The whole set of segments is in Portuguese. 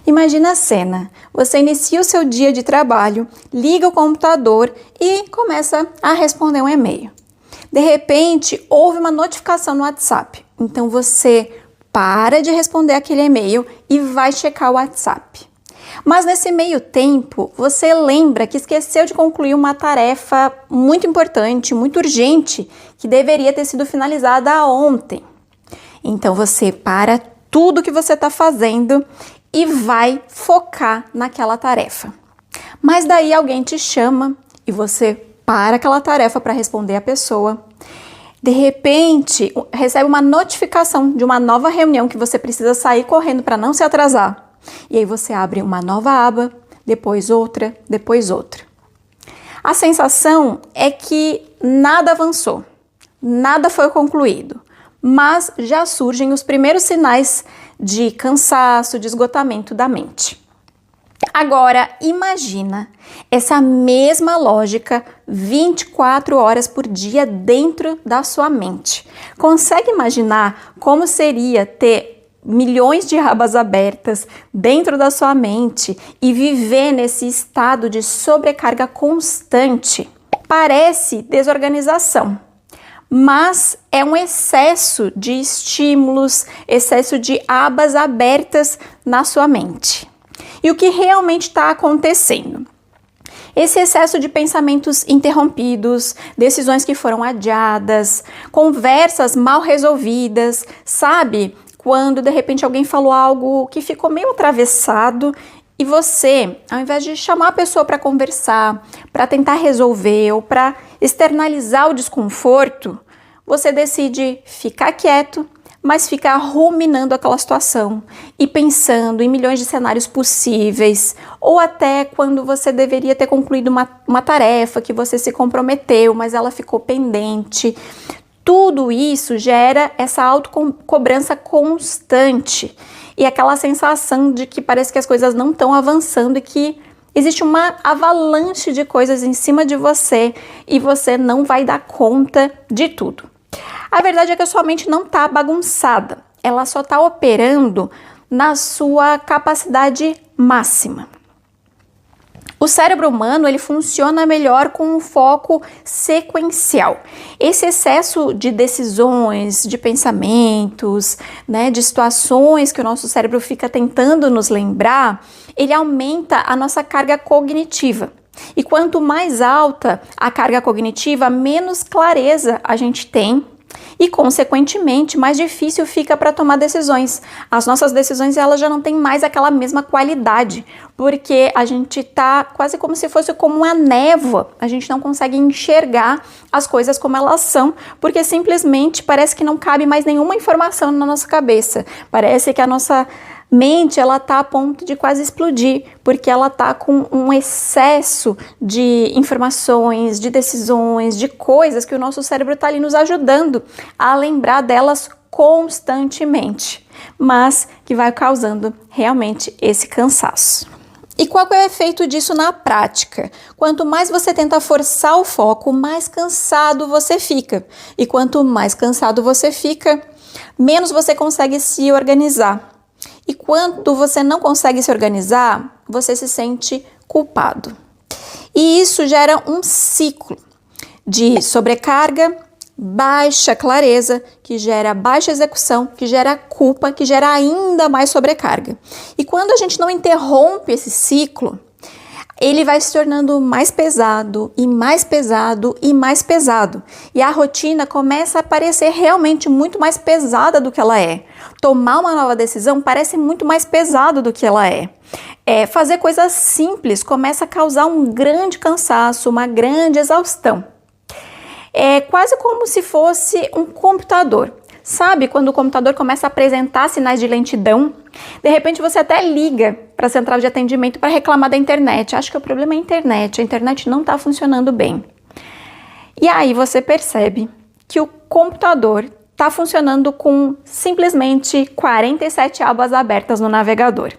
Imagina a cena. Você inicia o seu dia de trabalho, liga o computador e começa a responder um e-mail. De repente, houve uma notificação no WhatsApp. Então você para de responder aquele e-mail e vai checar o WhatsApp. Mas nesse meio tempo, você lembra que esqueceu de concluir uma tarefa muito importante, muito urgente, que deveria ter sido finalizada ontem. Então você para tudo que você está fazendo e vai focar naquela tarefa. Mas daí alguém te chama e você para aquela tarefa para responder a pessoa. De repente, recebe uma notificação de uma nova reunião que você precisa sair correndo para não se atrasar. E aí você abre uma nova aba, depois outra, depois outra. A sensação é que nada avançou, nada foi concluído, mas já surgem os primeiros sinais de cansaço, de esgotamento da mente. Agora, imagina essa mesma lógica 24 horas por dia dentro da sua mente. Consegue imaginar como seria ter milhões de abas abertas dentro da sua mente e viver nesse estado de sobrecarga constante? Parece desorganização, mas é um excesso de estímulos, excesso de abas abertas na sua mente. E o que realmente está acontecendo? Esse excesso de pensamentos interrompidos, decisões que foram adiadas, conversas mal resolvidas, sabe? Quando de repente alguém falou algo que ficou meio atravessado e você, ao invés de chamar a pessoa para conversar, para tentar resolver ou para externalizar o desconforto, você decide ficar quieto, mas ficar ruminando aquela situação e pensando em milhões de cenários possíveis, ou até quando você deveria ter concluído uma tarefa que você se comprometeu, mas ela ficou pendente. Tudo isso gera essa autocobrança constante e aquela sensação de que parece que as coisas não estão avançando e que existe uma avalanche de coisas em cima de você e você não vai dar conta de tudo. A verdade é que a sua mente não está bagunçada, ela só está operando na sua capacidade máxima. O cérebro humano, ele funciona melhor com um foco sequencial. Esse excesso de decisões, de pensamentos, de situações que o nosso cérebro fica tentando nos lembrar, ele aumenta a nossa carga cognitiva. E quanto mais alta a carga cognitiva, menos clareza a gente tem e, consequentemente, mais difícil fica para tomar decisões. As nossas decisões, elas já não têm mais aquela mesma qualidade, porque a gente está quase como se fosse como uma névoa, a gente não consegue enxergar as coisas como elas são, porque simplesmente parece que não cabe mais nenhuma informação na nossa cabeça, parece que a nossa mente, ela tá a ponto de quase explodir, porque ela tá com um excesso de informações, de decisões, de coisas que o nosso cérebro tá ali nos ajudando a lembrar delas constantemente, mas que vai causando realmente esse cansaço. E qual que é o efeito disso na prática? Quanto mais você tenta forçar o foco, mais cansado você fica. E quanto mais cansado você fica, menos você consegue se organizar. E quando você não consegue se organizar, você se sente culpado. E isso gera um ciclo de sobrecarga, baixa clareza, que gera baixa execução, que gera culpa, que gera ainda mais sobrecarga. E quando a gente não interrompe esse ciclo, ele vai se tornando mais pesado e mais pesado e mais pesado. E a rotina começa a parecer realmente muito mais pesada do que ela é. Tomar uma nova decisão parece muito mais pesado do que ela é. Fazer coisas simples começa a causar um grande cansaço, uma grande exaustão. É quase como se fosse um computador. Sabe quando o computador começa a apresentar sinais de lentidão? De repente você até liga para a central de atendimento para reclamar da internet. Acho que o problema é a internet não está funcionando bem. E aí você percebe que o computador está funcionando com simplesmente 47 abas abertas no navegador.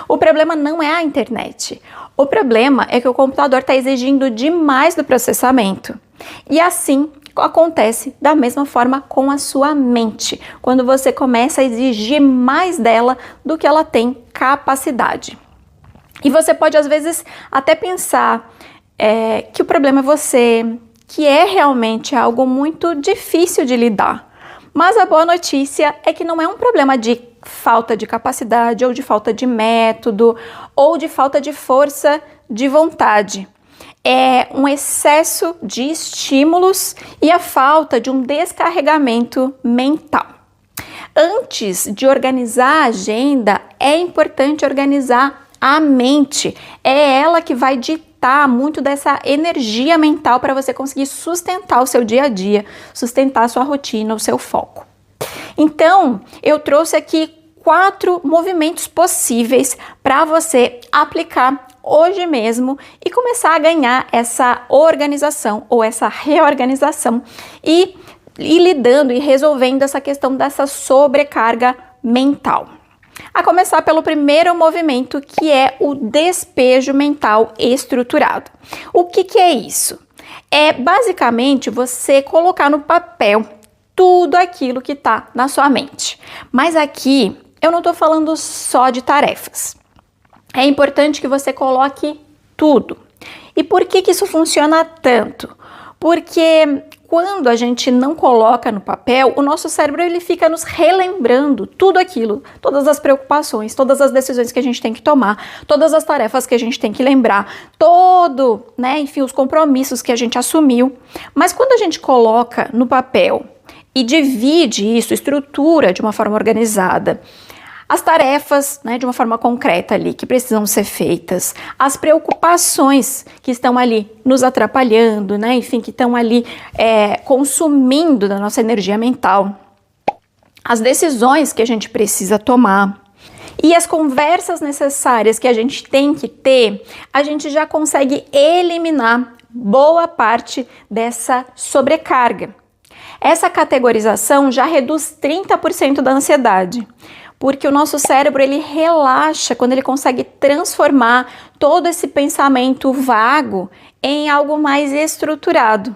O problema não é a internet. O problema é que o computador está exigindo demais do processamento. E assim acontece da mesma forma com a sua mente, quando você começa a exigir mais dela do que ela tem capacidade. E você pode às vezes até pensar que o problema é você, que é realmente algo muito difícil de lidar. Mas a boa notícia é que não é um problema de falta de capacidade, ou de falta de método, ou de falta de força de vontade. É um excesso de estímulos e a falta de um descarregamento mental. Antes de organizar a agenda, é importante organizar a mente. É ela que vai ditar muito dessa energia mental para você conseguir sustentar o seu dia a dia, sustentar a sua rotina, o seu foco. Então, eu trouxe aqui 4 movimentos possíveis para você aplicar hoje mesmo e começar a ganhar essa organização ou essa reorganização e lidando e resolvendo essa questão dessa sobrecarga mental. A começar pelo primeiro movimento, que é o despejo mental estruturado. O que é isso? É basicamente você colocar no papel tudo aquilo que está na sua mente. Mas aqui eu não estou falando só de tarefas. É importante que você coloque tudo. E por que isso funciona tanto? Porque quando a gente não coloca no papel, o nosso cérebro ele fica nos relembrando tudo aquilo, todas as preocupações, todas as decisões que a gente tem que tomar, todas as tarefas que a gente tem que lembrar, enfim, os compromissos que a gente assumiu. Mas quando a gente coloca no papel e divide isso, estrutura de uma forma organizada, as tarefas, de uma forma concreta ali, que precisam ser feitas, as preocupações que estão ali nos atrapalhando, enfim, que estão ali consumindo da nossa energia mental, as decisões que a gente precisa tomar e as conversas necessárias que a gente tem que ter, a gente já consegue eliminar boa parte dessa sobrecarga. Essa categorização já reduz 30% da ansiedade. Porque o nosso cérebro ele relaxa quando ele consegue transformar todo esse pensamento vago em algo mais estruturado.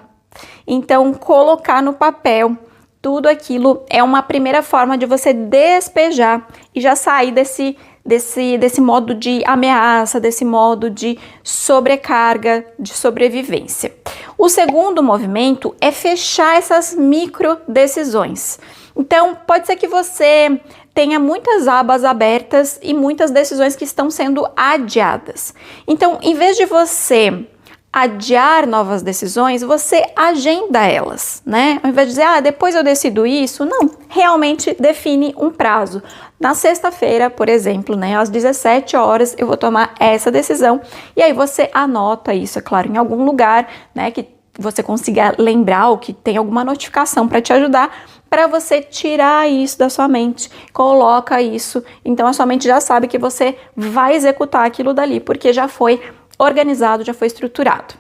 Então, colocar no papel tudo aquilo é uma primeira forma de você despejar e já sair desse modo de ameaça, desse modo de sobrecarga, de sobrevivência. O segundo movimento é fechar essas micro decisões. Então, pode ser que você tenha muitas abas abertas e muitas decisões que estão sendo adiadas. Então, em vez de você adiar novas decisões, você agenda elas, Ao invés de dizer, depois eu decido isso, não, realmente define um prazo. Na sexta-feira, por exemplo, às 17 horas, eu vou tomar essa decisão. E aí você anota isso, é claro, em algum lugar, que você consiga lembrar ou que tem alguma notificação para te ajudar, para você tirar isso da sua mente, coloca isso, então a sua mente já sabe que você vai executar aquilo dali, porque já foi organizado, já foi estruturado.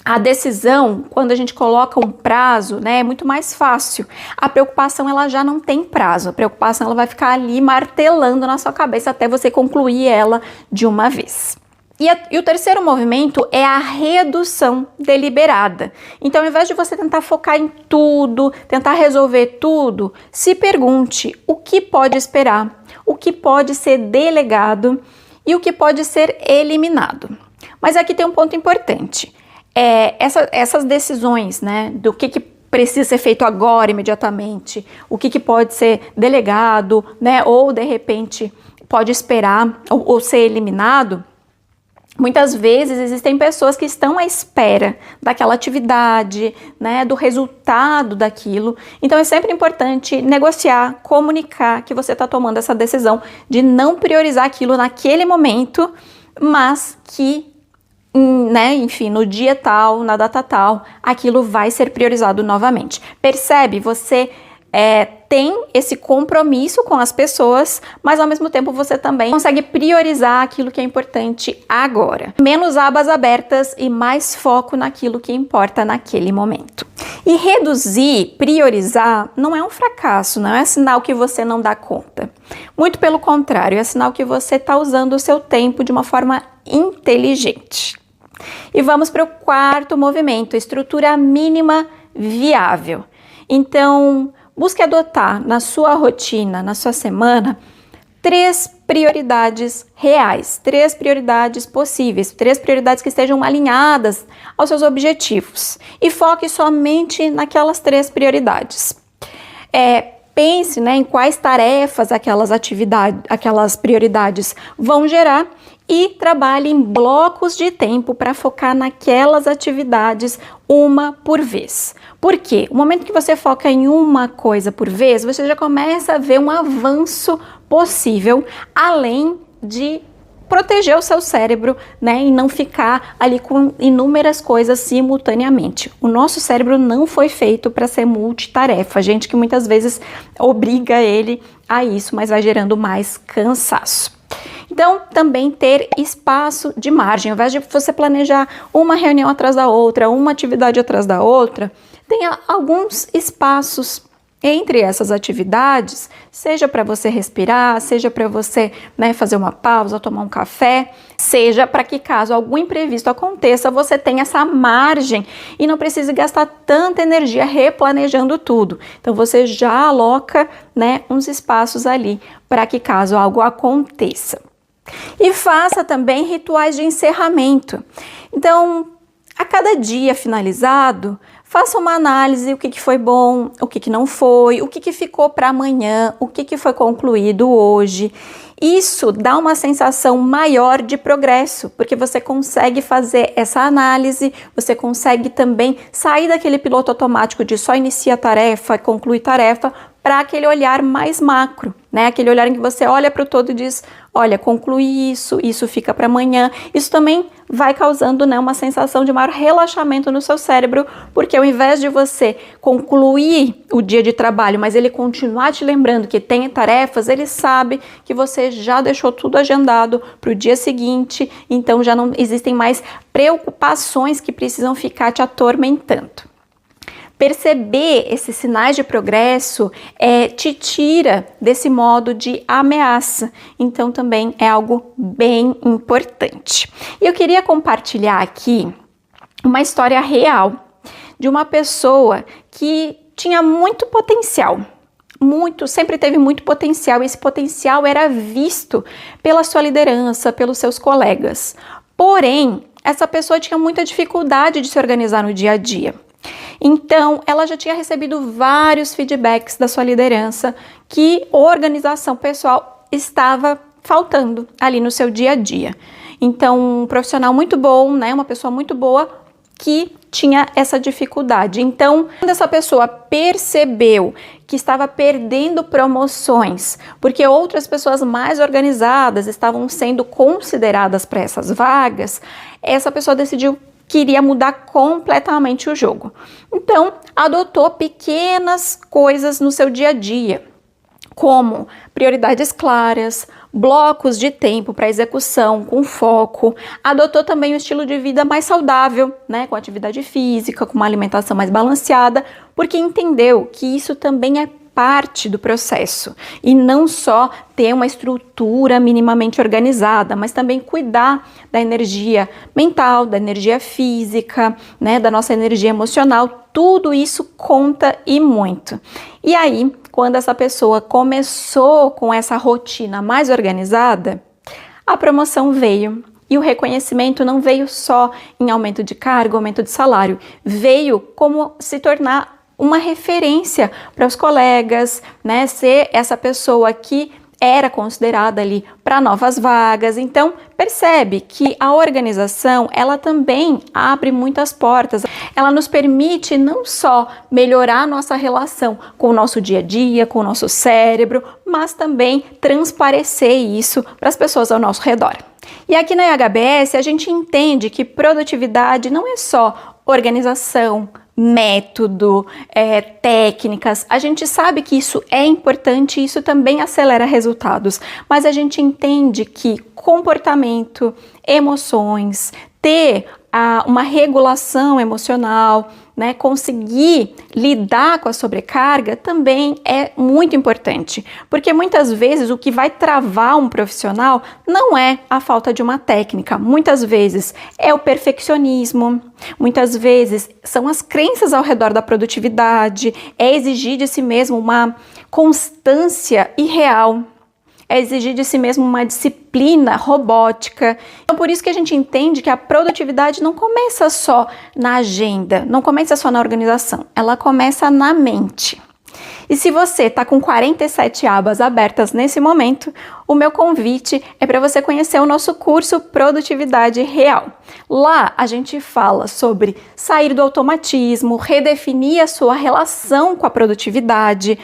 A decisão, quando a gente coloca um prazo, é muito mais fácil. A preocupação, ela já não tem prazo, a preocupação ela vai ficar ali martelando na sua cabeça até você concluir ela de uma vez. E o terceiro movimento é a redução deliberada. Então, ao invés de você tentar focar em tudo, tentar resolver tudo, se pergunte o que pode esperar, o que pode ser delegado e o que pode ser eliminado. Mas aqui tem um ponto importante. Essas decisões, do que precisa ser feito agora, imediatamente, o que pode ser delegado, ou de repente pode esperar ou ser eliminado. Muitas vezes existem pessoas que estão à espera daquela atividade, do resultado daquilo. Então é sempre importante negociar, comunicar que você está tomando essa decisão de não priorizar aquilo naquele momento, mas que, enfim, no dia tal, na data tal, aquilo vai ser priorizado novamente. Percebe? Você tem esse compromisso com as pessoas, mas ao mesmo tempo você também consegue priorizar aquilo que é importante agora. Menos abas abertas e mais foco naquilo que importa naquele momento. E reduzir, priorizar, não é um fracasso, não é sinal que você não dá conta. Muito pelo contrário, é sinal que você está usando o seu tempo de uma forma inteligente. E vamos para o quarto movimento, estrutura mínima viável. Então, busque adotar na sua rotina, na sua semana, 3 prioridades reais, 3 prioridades possíveis, 3 prioridades que estejam alinhadas aos seus objetivos e foque somente naquelas 3 prioridades. Pense, em quais tarefas aquelas prioridades vão gerar e trabalhe em blocos de tempo para focar naquelas atividades uma por vez. Por quê? O momento que você foca em uma coisa por vez, você já começa a ver um avanço possível, além de proteger o seu cérebro, e não ficar ali com inúmeras coisas simultaneamente. O nosso cérebro não foi feito para ser multitarefa, gente que muitas vezes obriga ele a isso, mas vai gerando mais cansaço. Então, também ter espaço de margem, ao invés de você planejar uma reunião atrás da outra, uma atividade atrás da outra, tenha alguns espaços entre essas atividades, seja para você respirar, seja para você fazer uma pausa, tomar um café, seja para que caso algum imprevisto aconteça, você tenha essa margem e não precise gastar tanta energia replanejando tudo. Então você já aloca uns espaços ali para que caso algo aconteça. E faça também rituais de encerramento. Então, a cada dia finalizado, faça uma análise, o que foi bom, o que não foi, o que ficou para amanhã, o que foi concluído hoje. Isso dá uma sensação maior de progresso, porque você consegue fazer essa análise, você consegue também sair daquele piloto automático de só inicia a tarefa, conclui tarefa, para aquele olhar mais macro, aquele olhar em que você olha para o todo e diz, olha, concluí isso fica para amanhã. Isso também vai causando uma sensação de maior relaxamento no seu cérebro, porque ao invés de você concluir o dia de trabalho, mas ele continuar te lembrando que tem tarefas, ele sabe que você já deixou tudo agendado para o dia seguinte, então já não existem mais preocupações que precisam ficar te atormentando. Perceber esses sinais de progresso te tira desse modo de ameaça, então também é algo bem importante. E eu queria compartilhar aqui uma história real de uma pessoa que tinha muito potencial, sempre teve muito potencial, e esse potencial era visto pela sua liderança, pelos seus colegas. Porém, essa pessoa tinha muita dificuldade de se organizar no dia a dia. Então, ela já tinha recebido vários feedbacks da sua liderança que organização pessoal estava faltando ali no seu dia a dia. Então, um profissional muito bom, uma pessoa muito boa que tinha essa dificuldade. Então, quando essa pessoa percebeu que estava perdendo promoções, porque outras pessoas mais organizadas estavam sendo consideradas para essas vagas, essa pessoa decidiu queria mudar completamente o jogo. Então, adotou pequenas coisas no seu dia a dia, como prioridades claras, blocos de tempo para execução com foco, adotou também um estilo de vida mais saudável, com atividade física, com uma alimentação mais balanceada, porque entendeu que isso também é parte do processo e não só ter uma estrutura minimamente organizada, mas também cuidar da energia mental, da energia física, da nossa energia emocional. Tudo isso conta e muito. E aí, quando essa pessoa começou com essa rotina mais organizada, a promoção veio. E o reconhecimento não veio só em aumento de cargo, aumento de salário, veio como se tornar uma referência para os colegas, ser essa pessoa que era considerada ali para novas vagas. Então, percebe que a organização, ela também abre muitas portas. Ela nos permite não só melhorar a nossa relação com o nosso dia a dia, com o nosso cérebro, mas também transparecer isso para as pessoas ao nosso redor. E aqui na IHBS, a gente entende que produtividade não é só organização, método, técnicas. A gente sabe que isso é importante e isso também acelera resultados, mas a gente entende que comportamento, emoções, ter uma regulação emocional, né, conseguir lidar com a sobrecarga também é muito importante, porque muitas vezes o que vai travar um profissional não é a falta de uma técnica, muitas vezes é o perfeccionismo, muitas vezes são as crenças ao redor da produtividade, é exigir de si mesmo uma constância irreal, é exigir de si mesmo uma disciplina robótica. Então, por isso que a gente entende que a produtividade não começa só na agenda, não começa só na organização, ela começa na mente. E se você está com 47 abas abertas nesse momento, o meu convite é para você conhecer o nosso curso Produtividade Real. Lá a gente fala sobre sair do automatismo, redefinir a sua relação com a produtividade,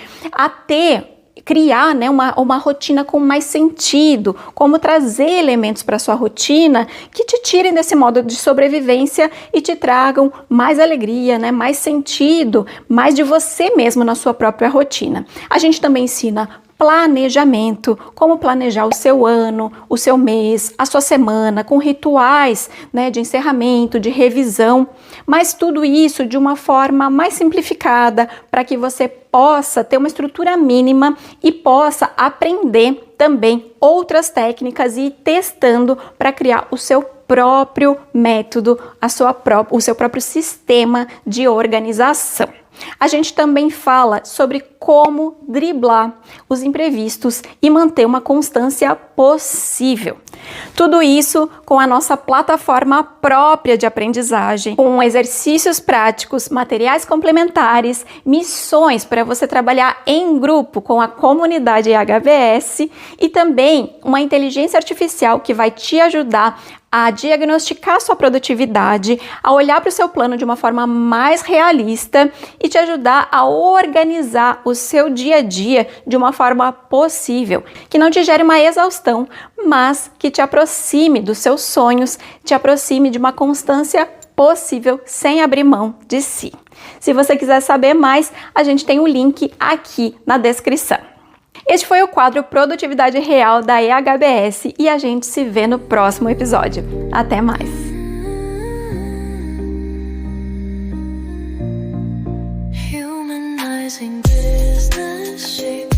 criar, né, uma rotina com mais sentido, como trazer elementos para sua rotina que te tirem desse modo de sobrevivência e te tragam mais alegria, né, mais sentido, mais de você mesmo na sua própria rotina. A gente também ensina planejamento, como planejar o seu ano, o seu mês, a sua semana, com rituais, né, de encerramento, de revisão, mas tudo isso de uma forma mais simplificada para que você possa ter uma estrutura mínima e possa aprender também outras técnicas e ir testando para criar o seu próprio método, o seu próprio sistema de organização. A gente também fala sobre como driblar os imprevistos e manter uma constância possível. Tudo isso com a nossa plataforma própria de aprendizagem, com exercícios práticos, materiais complementares, missões para você trabalhar em grupo com a comunidade HBS e também uma inteligência artificial que vai te ajudar a diagnosticar sua produtividade, a olhar para o seu plano de uma forma mais realista e te ajudar a organizar o seu dia a dia de uma forma possível, que não te gere uma exaustão, mas que te aproxime dos seus sonhos, te aproxime de uma constância possível sem abrir mão de si. Se você quiser saber mais, a gente tem o link aqui na descrição. Este foi o quadro Produtividade Real da EHBS e a gente se vê no próximo episódio. Até mais! Humanizing business shape.